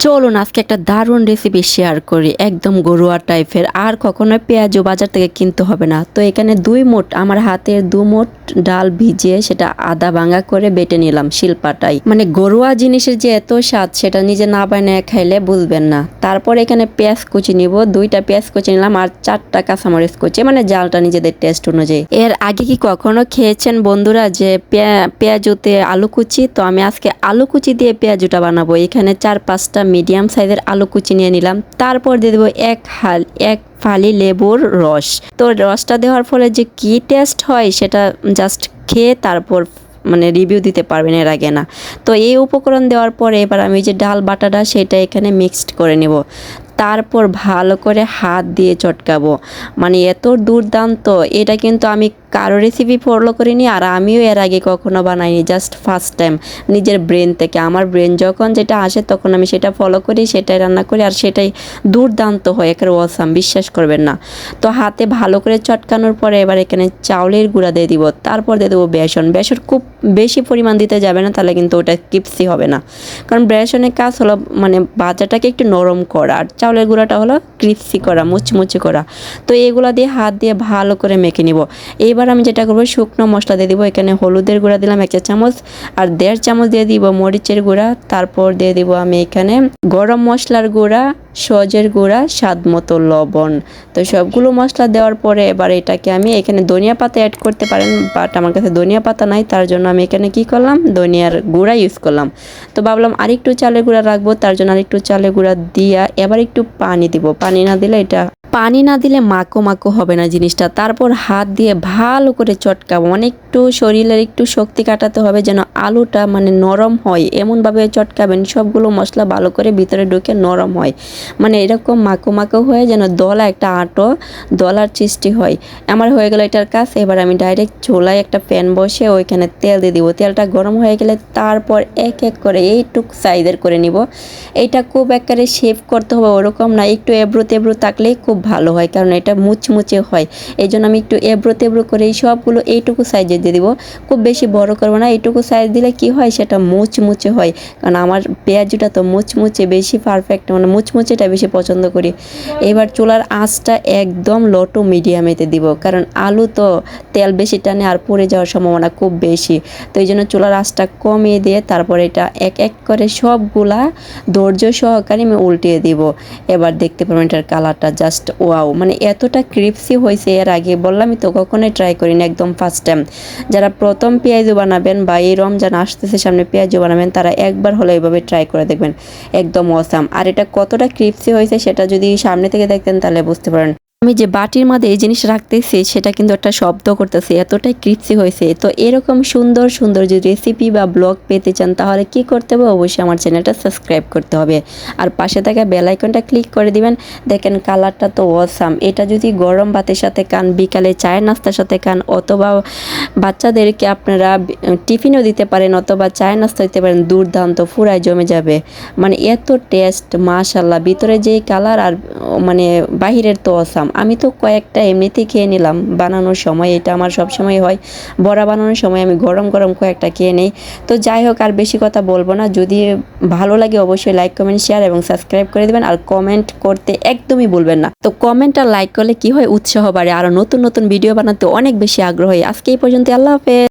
চলুন আজকে একটা দারুণ রেসিপি শেয়ার করি, একদম ঘরোয়া টাইপের। আর কখনো পেঁয়াজও বাজার থেকে কিনতে হবে না। তো এখানে 2 মুঠ, আমার হাতের 2 মুঠ ডাল ভিজিয়ে সেটা আধা ভাঙা করে বেটে নিলাম শিলপাটায়। মানে ঘরোয়া জিনিসের যে এত স্বাদ সেটা নিজে না বানিয়ে খাইলে বুঝবেন না। তারপর এখানে পেঁয়াজ কুচি নিব, 2টা পেঁয়াজ কুচি নিলাম আর 4টা কাঁচামরিচ কুচি, মানে জালটা নিজেদের টেস্ট অনুযায়ী। এর আগে কি কখনো খেয়েছেন বন্ধুরা যে পেঁয়াজুতে আলু কুচি? তো আমি আজকে আলু কুচি দিয়ে পেঁয়াজুটা বানাবো। এখানে 4-5টা মিডিয়াম সাইজের আলু কুচি নিয়ে নিলাম। তারপর দিয়ে দেবো এক ফালি লেবুর রস। তো রসটা দেওয়ার ফলে যে কি টেস্ট হয় সেটা জাস্ট খেয়ে তারপর মানে রিভিউ দিতে পারবেন, এর আগে না। তো এই উপকরণ দেওয়ার পরে এবার আমি যে ডাল বাটাটা সেটা এখানে মিক্সড করে নেব। তারপর ভালো করে হাত দিয়ে চটকাবো। মানে এত দুর্দান্ত, এটা কিন্তু আমি কারো রেসিপি ফলো করিনি আর আমিও এর আগে কখনো বানাইনি, জাস্ট ফার্স্ট টাইম নিজের ব্রেন থেকে। আমার ব্রেন যখন যেটা আসে তখন আমি সেটা ফলো করি, সেটাই রান্না করি আর সেটাই দুর্দান্ত হয়, একের অসাম, বিশ্বাস করবেন না। তো হাতে ভালো করে চটকানোর পরে এবার এখানে চাউলের গুঁড়া দিয়ে দিব। তারপর দিয়ে দেবো বেসন। বেসন খুব বেশি পরিমাণ দিতে যাবে না, তাহলে কিন্তু ওটা ক্রিপসি হবে না। কারণ বেসনের কাজ হলো মানে ভাজাটাকে একটু নরম করা, আর চাউলের গুঁড়াটা হলো ক্রিপসি করা, মুচমুচে করা। তো এগুলো দিয়ে হাত দিয়ে ভালো করে মেখে নিব। এইবার আমি যেটা করবো, শুকনো মশলা দিয়ে দিব। এখানে হলুদের গুঁড়া দিলাম 1 চা চামচ আর 1.5 চামচ দিয়ে দিব মরিচের গুঁড়া। তারপর দিয়ে দিব আমি এখানে গরম মশলার গুঁড়া, সজের গুঁড়া, স্বাদ মতো লবণ। তো সবগুলো মশলা দেওয়ার পরে এবার এটাকে আমি এখানে ধনিয়া পাতা অ্যাড করতে পারেন, বাট আমার কাছে ধনিয়া পাতা নাই, তার জন্য আমি এখানে কি করলাম, ধনিয়ার গুঁড়া ইউজ করলাম। তো ভাবলাম আরেকটু চালের গুঁড়া রাখবো, তার জন্য আরেকটু চালের গুঁড়া দিয়া এবার একটু পানি দিব। পানি না দিলে মাখো মাখো হবে না জিনিসটা। তারপর হাত দিয়ে ভালো করে চটকাবো, মানে একটু শরীরের একটু শক্তি কাটাতে হবে যেন আলুটা মানে নরম হয়, এমনভাবে চটকাবেন সবগুলো মশলা ভালো করে ভিতরে ঢুকে নরম হয়, মানে এরকম মাখো মাখো হয়ে যেন একটা দলার সৃষ্টি হয়। আমার হয়ে গেল এটার কাজ। এবার আমি ডাইরেক্ট চুলায় একটা প্যান বসে ওইখানে তেল দিয়ে দিব। তেলটা গরম হয়ে গেলে তারপর এক এক করে এইটুক সাইজের করে নিব। এইটা খুব একেবারে শেপ করতে হবে ওরকম না, একটু এবড়ো তেবড়ো থাকলেই খুব ভালো হয়, কারণ এটা মুচমুচে হয়। এই জন্য আমি একটু এবড়ো তেবড়ো করে এই সবগুলো এইটুকু সাইজে দিয়ে দিব। খুব বেশি বড় করবো না, এইটুকু সাইজ দিলে কি হয়, সেটা মুচমুচে হয়। কারণ আমার পেঁয়াজুটা তো মুচমুচে বেশি পারফেক্ট, মানে মুচমুচেটা বেশি পছন্দ করি। এবার চুলার আঁচটা একদম লো টু মিডিয়ামেতে দিব, কারণ আলু তো তেল বেশি টানে আর পুড়ে যাওয়ার সম্ভাবনা খুব বেশি। তো এই জন্য চুলার আঁচটা কমিয়ে দিয়ে তারপর এটা এক এক করে সবগুলা ধৈর্য সহকারে আমি উল্টিয়ে দিব। এবার দেখতে পাবেন এটার কালারটা জাস্ট ওয়াও, মানে এতটা ক্রিপসি হয়েছে। এর আগে বললামই তো কখনোই ট্রাই করিনি, একদম ফার্স্ট টাইম। যারা প্রথম পেঁয়াজু বানাবেন বা এই রমজান আসতেছে সামনে পেঁয়াজু বানাবেন, তারা একবার হলে এইভাবে ট্রাই করে দেখবেন, একদম অসাম। আর এটা কতটা ক্রিপসি হয়েছে সেটা যদি সামনে থেকে দেখতেন তাহলে বুঝতে পারেন। আমি যে বাটির মধ্যে এই জিনিস রাখতেছি সেটা কিন্তু একটা শব্দ করতেছে, এতটাই ক্রিপসি হয়েছে। তো এরকম সুন্দর সুন্দর যে রেসিপি বা ব্লগ পেতে চান তাহলে কি করতে হবে, অবশ্যই আমার চ্যানেলটা সাবস্ক্রাইব করতে হবে আর পাশে থাকা বেল আইকনটা ক্লিক করে দিবেন। দেখেন কালারটা তো অসাম। এটা যদি গরম ভাতের সাথে খান, বিকালে চায়ের নাস্তার সাথে খান, অথবা বাচ্চাদেরকে আপনারা টিফিনও দিতে পারেন, অথবা চায়ের নাস্তা দিতে পারেন, দুর্দান্ত ফুরায় জমে যাবে। মানে এত টেস্ট মাশাল্লাহ, ভিতরে যেই কালার আর মানে বাহিরের তো অসাম। আমি তো কয়েকটা এমনিতেই খেয়ে নিলাম বানানোর সময়, এটা আমার সব সময় হয়, বড়া বানানোর সময় আমি গরম গরম কয়েকটা খেয়ে নেই। তো যাই হোক, আর বেশি কথা বলবো না। যদি ভালো লাগে অবশ্যই লাইক, কমেন্ট, শেয়ার এবং সাবস্ক্রাইব করে দেবেন। আর কমেন্ট করতে একদমই ভুলবেন না। তো কমেন্ট আর লাইক করলে কি হয়, উৎসাহ বাড়ে, আরও নতুন নতুন ভিডিও বানাতে অনেক বেশি আগ্রহী। আজকে এই পর্যন্ত, আল্লাহ হাফেজ।